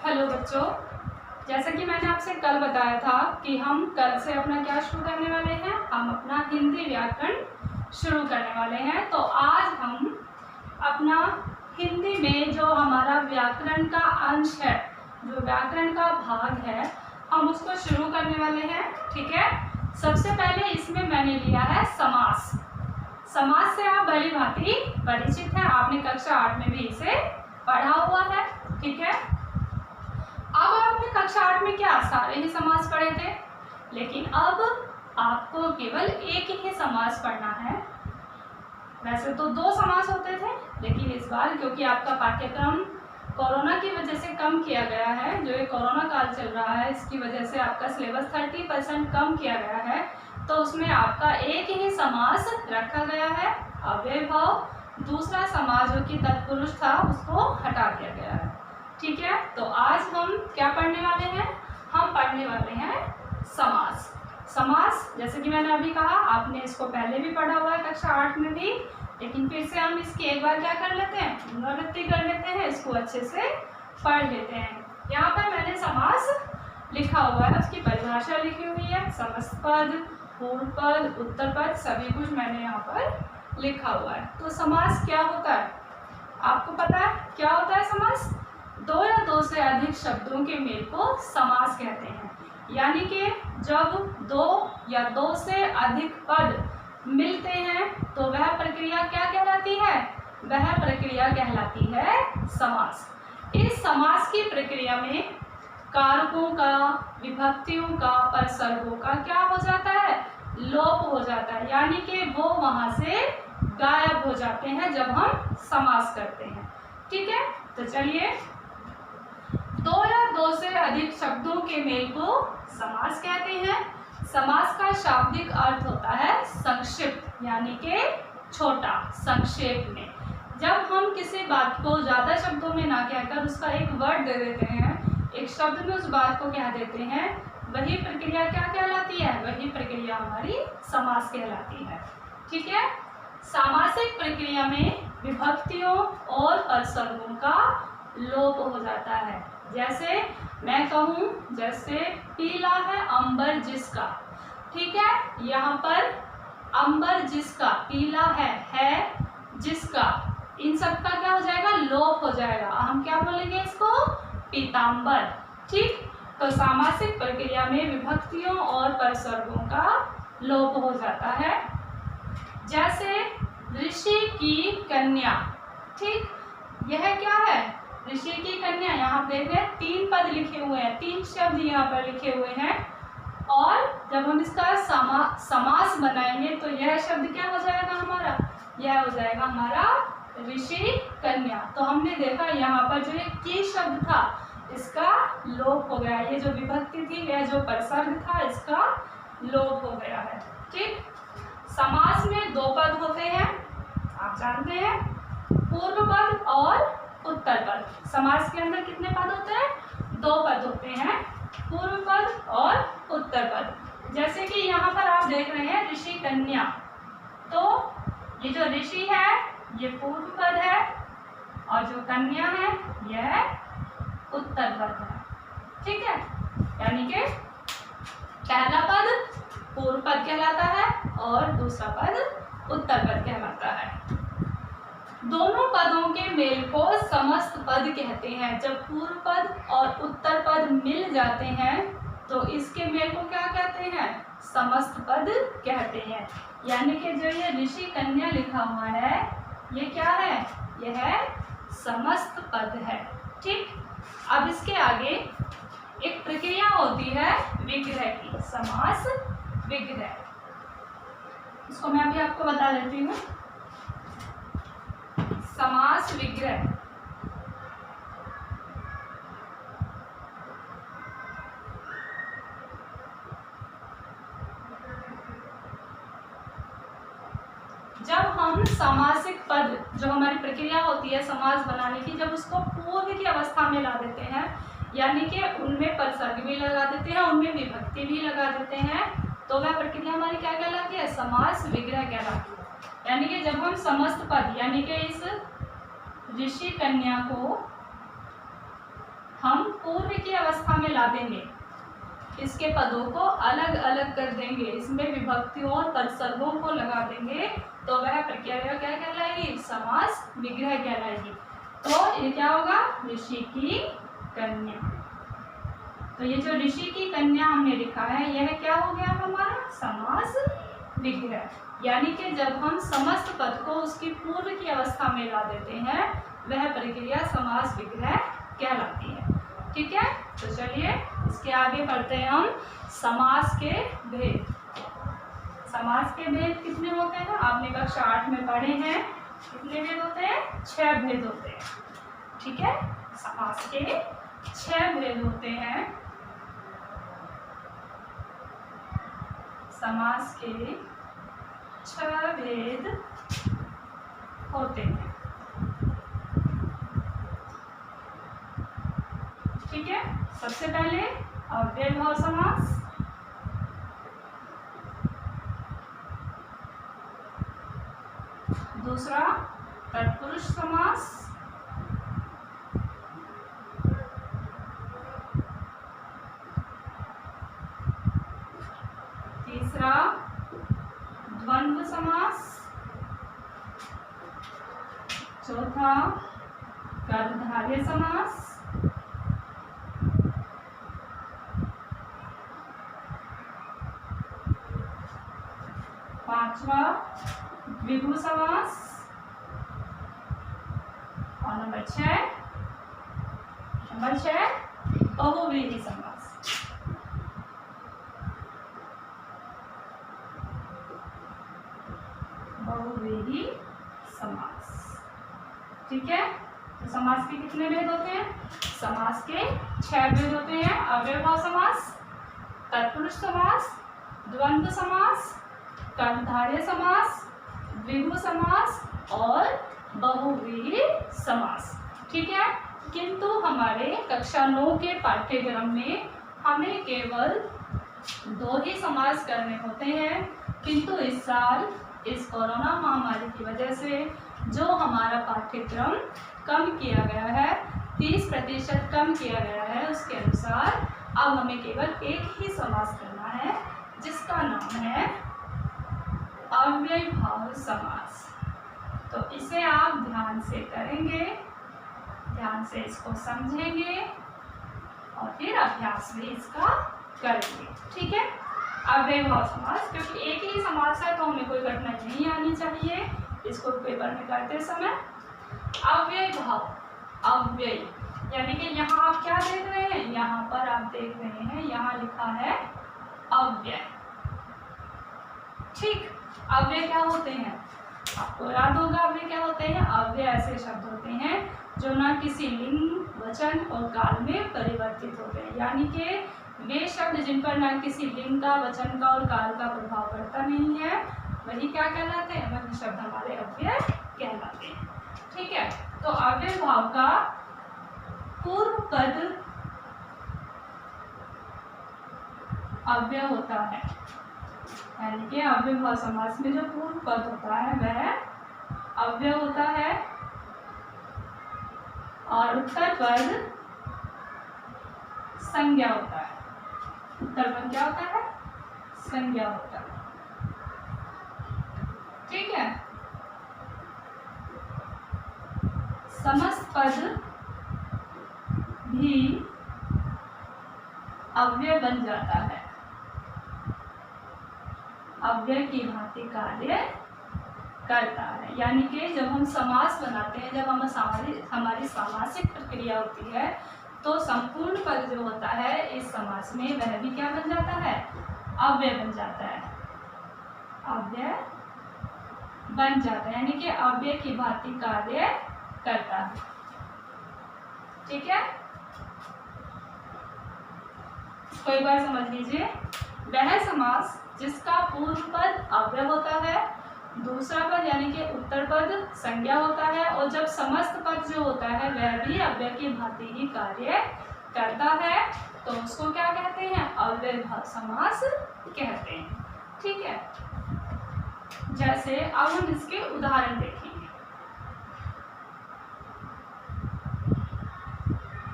Hello बच्चों, जैसा कि मैंने आपसे कल बताया था कि हम कल से अपना क्या शुरू करने वाले हैं। हम अपना हिंदी व्याकरण शुरू करने वाले हैं। तो आज हम अपना हिंदी में जो हमारा व्याकरण का अंश है, जो व्याकरण का भाग है, हम उसको शुरू करने वाले हैं। ठीक है। सबसे पहले इसमें मैंने लिया है समास। समास से आप भली भांति परिचित हैं, आपने कक्षा 8 में भी इसे पढ़ा हुआ है। ठीक है। अब आपने कक्षा 8 में क्या सारे ही समास पढ़े थे, लेकिन अब आपको केवल एक ही समास पढ़ना है। वैसे तो 2 समास होते थे, लेकिन इस बार क्योंकि आपका पाठ्यक्रम कोरोना की वजह से कम किया गया है, जो ये कोरोना काल चल रहा है, इसकी वजह से आपका सिलेबस 30% कम किया गया है, तो उसमें आपका एक ही समास रखा गया है, अव्ययभाव। दूसरा समास जो कि तत्पुरुष था उसको हटा दिया गया है। ठीक है। तो आज हम क्या पढ़ने वाले हैं? हम पढ़ने वाले हैं समास। समास जैसे कि मैंने अभी कहा, आपने इसको पहले भी पढ़ा हुआ है कक्षा 8 में भी, लेकिन फिर से हम इसकी एक बार क्या कर लेते हैं, पुनरावृत्ति कर लेते हैं, इसको अच्छे से पढ़ लेते हैं। यहाँ पर मैंने समास लिखा हुआ है, उसकी परिभाषा लिखी हुई है। समस्त पद, पूर्व पद, उत्तर पद, सभी कुछ मैंने यहाँ पर लिखा हुआ है। तो समास क्या होता है आपको पता है? क्या होता है समास? 2 या 2 से अधिक शब्दों के मेल को समास कहते हैं। यानी कि जब 2 या 2 से अधिक पद मिलते हैं तो वह प्रक्रिया क्या कहलाती है? वह प्रक्रिया कहलाती है समास। इस समास की प्रक्रिया में कारकों का, विभक्तियों का, परसर्गों का क्या हो जाता है? लोप हो जाता है, यानी कि वो वहां से गायब हो जाते हैं जब हम समास करते हैं। ठीक है। तो चलिए, 2 या 2 से अधिक शब्दों के मेल को समास कहते हैं। समास का शाब्दिक अर्थ होता है संक्षिप्त, यानी कि छोटा, संक्षेप में। जब हम किसी बात को ज्यादा शब्दों में ना कहकर उसका एक वर्ड दे देते हैं, एक शब्द में उस बात को कह देते हैं, वही प्रक्रिया क्या कहलाती है? वही प्रक्रिया हमारी समास कहलाती है। ठीक है। सामासिक प्रक्रिया में विभक्तियों और परसर्गों का लोप हो जाता है। जैसे मैं कहूं, जैसे पीला है अंबर जिसका। ठीक है। यहाँ पर अंबर जिसका, पीला है जिसका, इन सब का क्या हो जाएगा? लोप हो जाएगा। हम क्या बोलेंगे इसको? पीतांबर। ठीक। तो सामासिक प्रक्रिया में विभक्तियों और परसर्गों का लोप हो जाता है। जैसे ऋषि की कन्या। ठीक। यह क्या है? ऋषि की कन्या। यहाँ देखें 3 पद लिखे हुए हैं, 3 शब्द यहाँ पर लिखे हुए हैं, और जब हम इसका समास बनाएंगे तो यह शब्द क्या हो जाएगा हमारा? यह हो जाएगा हमारा ऋषि कन्या। तो हमने देखा यहाँ पर जो एक की शब्द था, इसका लोप हो गया। ये जो विभक्ति थी, यह जो परसर्ग था, इसका लोप हो गया है। ठीक। समास में 2 पद होते हैं, आप जानते हैं, पूर्व पद और उत्तर पद। समास के अंदर कितने पद होते हैं? 2 पद होते हैं, पूर्व पद और उत्तर पद। जैसे कि यहाँ पर आप देख रहे हैं ऋषि कन्या, तो ये जो ऋषि है ये पूर्व पद है, और जो कन्या है यह उत्तर पद है। ठीक है। यानी कि पहला पद पूर्व पद कहलाता है और दूसरा पद उत्तर पद कहलाता है। दोनों पदों के मेल को समस्त पद कहते हैं। जब पूर्व पद और उत्तर पद मिल जाते हैं तो इसके मेल को क्या कहते हैं? समस्त पद कहते हैं। यानी कि जो ये ऋषि कन्या लिखा हुआ है, ये क्या है? यह समस्त पद है। ठीक। अब इसके आगे एक प्रक्रिया होती है विग्रह की, समास विग्रह। इसको मैं अभी आपको बता देती हूँ। समास विग्रह जब हम सामासिक पद, जो हमारी प्रक्रिया होती है समास बनाने की, जब उसको पूर्व की अवस्था में ला देते हैं, यानी कि उनमें परसर्ग भी लगा देते हैं, उनमें विभक्ति भी लगा देते हैं, तो वह प्रक्रिया हमारी क्या कहलाती है? समास विग्रह कहलाती है। यानी कि जब हम समस्त पद, यानी कि इस ऋषि कन्या को हम पूर्व की अवस्था में ला देंगे, इसके पदों को अलग अलग कर देंगे, इसमें विभक्तियों और परिसर्गों को लगा देंगे, तो वह प्रक्रिया क्या कहलाएगी? समास विग्रह कहलाएगी। तो ये क्या होगा? ऋषि की कन्या। तो ये जो ऋषि की कन्या हमने लिखा है, यह क्या हो गया हमारा? समास विग्रह। यानी कि जब हम समस्त पद को उसकी पूर्व की अवस्था में ला देते हैं, वह प्रक्रिया समास विग्रह कहलाती है। ठीक है, तो चलिए इसके आगे पढ़ते हैं हम समास के भेद। समास के भेद कितने होते हैं? आपने कक्षा 8 में पढ़े हैं। कितने भेद होते हैं? 6 भेद होते हैं। ठीक है, समास के 6 भेद होते हैं। समास के 6 भेद होते हैं। ठीक है, सबसे पहले अव्ययभाव समास, दूसरा तत्पुरुष समास, तीसरा द्वंद्व समास, चौथा कर्मधारय समास, पांचवा द्विगु समास, और नंबर 6 बहुव्रीहि समास। बहुव्रीहि समास। ठीक है, तो समास के कितने भेद होते हैं? समास के 6 भेद होते हैं। अव्ययभाव समास, तत्पुरुष समास, द्वंद्व समास, कर्मधारय समास, द्विगु समास और बहुव्रीहि समास। ठीक है, किंतु हमारे कक्षा 9 के पाठ्यक्रम में हमें केवल 2 ही समास करने होते हैं, किंतु इस साल इस कोरोना महामारी की वजह से जो हमारा पाठ्यक्रम कम किया गया है, 30% कम किया गया है, उसके अनुसार अब हमें केवल एक ही समास करना है, जिसका नाम है अव्ययभाव समास। तो इसे आप ध्यान से करेंगे, ध्यान से इसको समझेंगे और फिर अभ्यास भी इसका करेंगे। ठीक है, अव्ययभाव समास, क्योंकि एक ही समास है तो हमें कोई कठिनाई नहीं आनी चाहिए इसको पेपर में करते समय। अव्ययभाव, अव्यय यानी कि यहाँ आप क्या देख रहे हैं? यहाँ पर आप देख रहे हैं, यहाँ लिखा है अव्यय। ठीक, अव्यय क्या होते हैं? आपको याद होगा अव्यय क्या होते हैं? अव्यय ऐसे शब्द होते हैं जो ना किसी लिंग, वचन और काल में परिवर्तित होते हैं, यानी कि वे शब्द जिन पर ना किसी लिंग का, वचन का और काल का प्रभाव पड़ता नहीं है, वही क्या कहलाते हैं? वही शब्द हमारे अव्यय कहलाते हैं। ठीक है, तो अव्ययभाव का पूर्व पद अव्यय होता है, यानी कि अव्ययभाव समास में जो पूर्व पद होता है वह अव्यय होता है, और उत्तर पद संज्ञा होता है। उत्तर पद क्या होता है? संज्ञा होता है। ठीक है, समस्त पद भी अव्यय बन जाता है, अव्यय की भांति कार्य करता है। यानी कि जब हम समास बनाते हैं, जब हम हमारी सामासिक प्रक्रिया होती है, तो संपूर्ण पद जो होता है इस समास में वह भी क्या बन जाता है? अव्यय बन जाता है, अव्यय बन जाता है, यानी कि अव्यय की भांति कार्य करता है। ठीक है, कोई बार समझ लीजिए, वह समास जिसका पूर्व पद अव्यय होता है, दूसरा पद यानी कि उत्तर पद संज्ञा होता है, और जब समस्त पद जो होता है वह भी अव्यय की भांति ही कार्य करता है, तो उसको क्या कहते हैं? अव्ययभाव समास कहते हैं। ठीक है, जैसे अब हम इसके उदाहरण देखेंगे।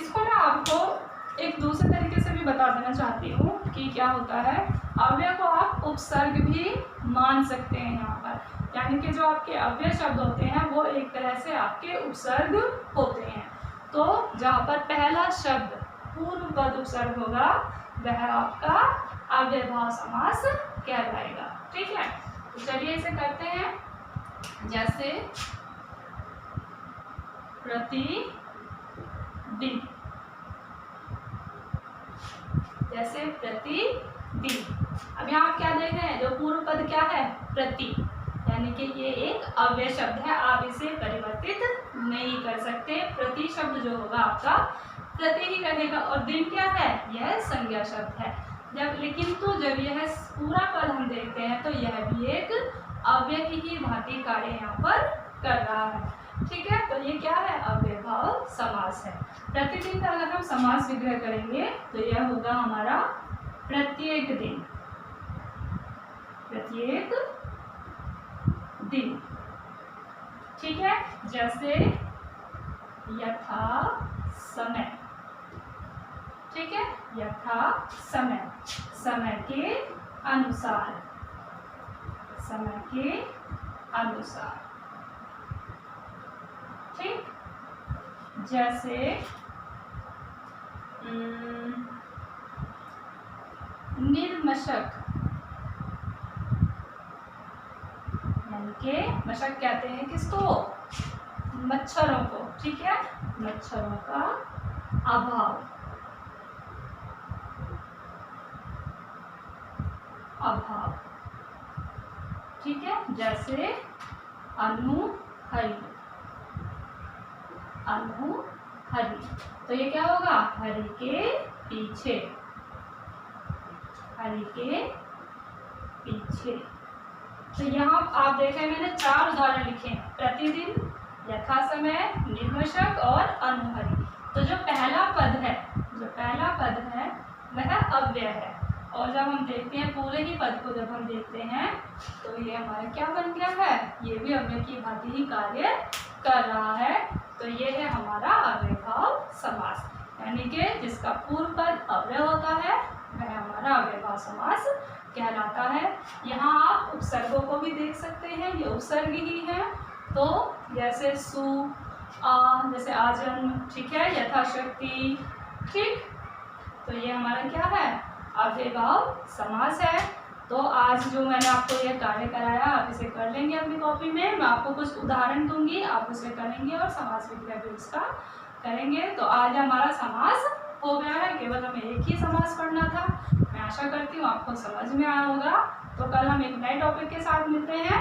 इसको ना आपको एक दूसरे तरीके से भी बता देना चाहती हूँ कि क्या होता है। अव्यय को आप उपसर्ग भी मान सकते हैं यहाँ पर, यानी कि जो आपके अव्यय शब्द होते हैं वो एक तरह से आपके उपसर्ग होते हैं। तो जहाँ पर पहला शब्द पूर्व पद उपसर्ग होगा वह आपका अव्ययभाव समास कहलाएगा। ठीक है, तो चलिए इसे करते हैं। जैसे प्रतिदिन, जैसे प्रतिदिन। अब यहाँ आप क्या देख रहे हैं, जो पूर्व पद क्या है, प्रति, यानी कि ये एक अव्यय शब्द है, आप इसे परिवर्तित नहीं कर सकते। प्रति शब्द जो होगा आपका प्रति ही रहेगा, और दिन क्या है, यह संज्ञा शब्द है। लेकिन जब यह पूरा पद हम देखते हैं तो यह भी एक अव्यय की ही भांति कार्य यहाँ पर कर रहा है। ठीक है, तो ये क्या है, अव्ययभाव समास है। प्रतिदिन का अगर हम समास विग्रह करेंगे तो यह होगा हमारा प्रत्येक दिन, प्रत्येक दिन। ठीक है, जैसे यथा समय। ठीक है, यथा समय, समय के अनुसार, समय के अनुसार। ठीक, जैसे निर्मशक, यानी के मशक कहते हैं किसको, मच्छरों को। ठीक है, मच्छरों का अभाव, अभाव। ठीक है, जैसे अनुहरि, अनुहरि। तो ये क्या होगा, हरि के पीछे, हरि के पीछे। तो यहाँ आप देखें मैंने 4 उदाहरण लिखे हैं, प्रतिदिन, यथा समय, निर्मशक और अनुहरि। तो जो पहला पद है, जो पहला पद है वह अव्यय है, और जब हम देखते हैं पूरे ही पद को, जब हम देखते हैं तो ये हमारा क्या बन गया है, ये भी अव्यय की भांति ही कार्य कर रहा है। तो ये है हमारा अव्ययभाव समास, यानी कि जिसका पूर्व पद अव्यय होता है वह हमारा अव्ययभाव समास कहलाता है। यहाँ आप उपसर्गों को भी देख सकते हैं, ये उपसर्ग ही है। तो जैसे सु, जैसे आजन्म। ठीक है, यथाशक्ति। ठीक, तो ये हमारा क्या है, अव्ययभाव समास है। तो आज जो मैंने आपको ये कार्य कराया आप इसे कर लेंगे अपनी कॉपी में। मैं आपको कुछ उदाहरण दूंगी, आप उसे करेंगे और समास विग्रह भी उसका करेंगे। तो आज हमारा समास हो गया है, केवल हमें एक ही समास पढ़ना था। मैं आशा करती हूँ आपको समझ में आया होगा। तो कल हम एक नए टॉपिक के साथ मिलते हैं।